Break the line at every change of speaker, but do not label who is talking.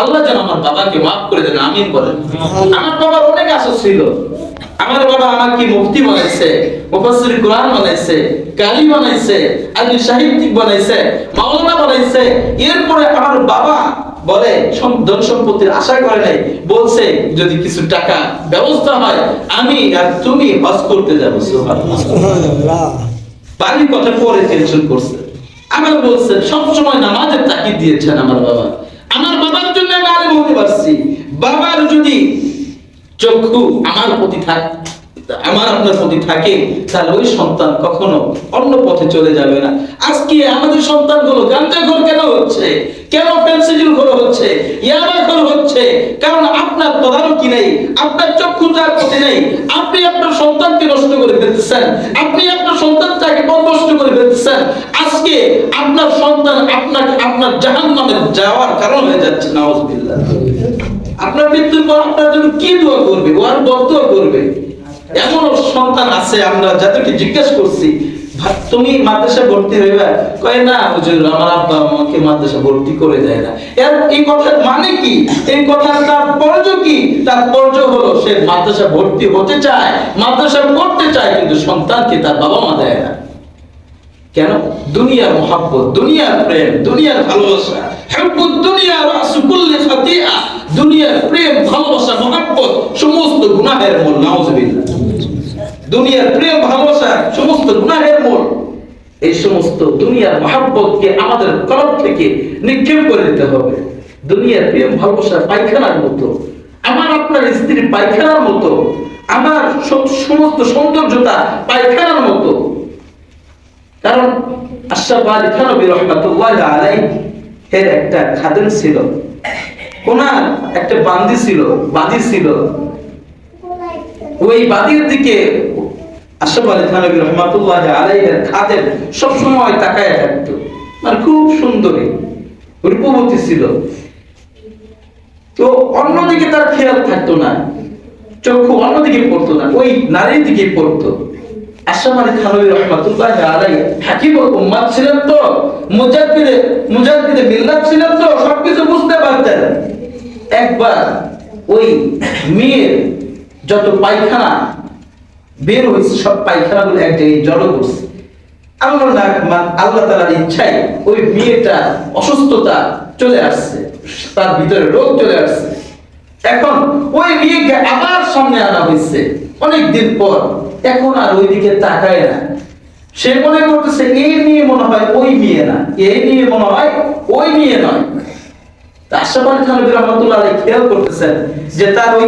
আল্লাহ যেন আমার বাবাকে মাফ করে দেন, আমিন বলেন। আমার বাবার অনেক আশা ছিল। আমার বাবা আমাকে মুফতি বানাইছে, মুফাসসির কোরআন বানাইছে, কালি বানাইছে, আরবি সাহিত্যিক বানাইছে, মাওলানা বানাইছে। এরপরে আমার বাবা বলে ধন সম্পত্তির আশা করে নাই, বলছে যদি কিছু টাকা ব্যবস্থা হয় আমি আর তুমি হজ করতে যাবো। সুবহানাল্লাহ। বাড়ির কথা পরে টেনশন করছে। আমার বলছে সবসময় নামাজের তাকিদ দিয়েছেন আমার বাবা। আমার বাবার জন্য আমি আলেম হতে পারছি। বাবার যদি চক্ষু আমার প্রতি থাকে, আমার আপনার প্রতি থাকে, তাহলে ওই সন্তান কখনো অন্য পথে চলে যাবে না। আজকে আমাদের সন্তানগুলো গাঁজাখোর কেন হচ্ছে, কেন পেন্সিল খোর হচ্ছে, ইয়াবাখোর হচ্ছে? কারণ আপনার তদারকি নেই, আপনার চক্ষু তার প্রতি নেই। আপনি আপনার সন্তানকে নষ্ট করে ফেলতেছেন, আপনি আপনার সন্তানটাকে নষ্ট করে ফেলতেছেন। আজকে আপনার সন্তান আপনার জাহান্নামে যাওয়ার কারণ হয়ে যাচ্ছে। নাউজুবিল্লাহ। আপনার মৃত্যুর পর আপনার জন্য কি দোয়া করবে? ও আর বদদোয়া করবে। এমন সন্তান আছে, আমরা যাদেরকে জিজ্ঞাসা করছি তুমি মাদ্রাসা ভর্তি হইবা, কয় না হুজুর আমার আব্বা আমাকে মাদ্রাসা ভর্তি করে দেয় না। এই কথার মানে কি? এই কথার তাৎপর্য কি? তাৎপর্য হলো সে মাদ্রাসা ভর্তি হতে চায়, মাদ্রাসা পড়তে চায়, কিন্তু সন্তানকে তার বাবা মা দেয় না। কেন? দুনিয়ার মহব্বত, দুনিয়ার প্রেম, দুনিয়ার ভালোবাসা। হুব্বুদ দুনিয়া রাসু কুল্লি খাতিআ। দুনিয়ার প্রেম, ভালোবাসা, মহব্বত সমস্ত গুনাহের মূল। নাউজুবিল্লাহ। দুনিয়ার প্রেম, ভালোবাসা সমস্ত গুনাহের মূল। এই সমস্ত দুনিয়ার মহব্বতকে আমাদের কলব থেকে নিক্ষেপ করে দিতে হবে। দুনিয়ার প্রেম ভালোবাসা পায়খানার মতো, আমার আপনার স্ত্রীর পায়খানার মতো, আমার সমস্ত সৌন্দর্যতা পায়খানার মতো। কারণ আশরাফ আলী থানভী রাহমাতুল্লাহ আলাইহি এর একটা খাদেম ছিল, ওনার একটা বান্দি ছিল, বাদী ছিল। ওই বাদীর দিকে আশরাফ আলী থানভী রাহমাতুল্লাহ আলাইহি এর খাদেম সব সময় তাকায় থাকতো। মানে খুব সুন্দরী, রূপবতী ছিল। তো অন্যদিকে তার খেয়াল থাকতো না, চক্ষু অন্যদিকে পড়তো না, ওই নারীর দিকে পড়তো। আশরাফ আলী থানভী রাহমাতুল্লাহ আলাইহি হাকিমুল উম্মাত ছিলেন তো, মুজাদ্দিদে মিল্লাত ছিলেন তো, সবকিছু বুঝতে পারতেন। একবার ওই মেয়ের যত পায়খানা বের হয়েছে সব পায়খানাগুলো এক জায়গায় জড়ো করছে। আল্লাহ তাআলার ইচ্ছায় ওই মেয়েটা অসুস্থতা চলে আসছে, তার ভিতরে রোগ চলে আসছে। এখন ওই মেয়েকে আবার সামনে আনা হয়েছে অনেক দিন পর। এখন আর ওই দিকে তাকায় না। সে মনে করতেছে এই মেয়ে মনে হয় ওই মেয়ে না, এই মেয়ে মনে হয় ওই মেয়ে নয়। আশরাফ আলী থানভী রাহমাতুল্লাহ আলাইহি খেয়াল করতেছেন যে তার ওই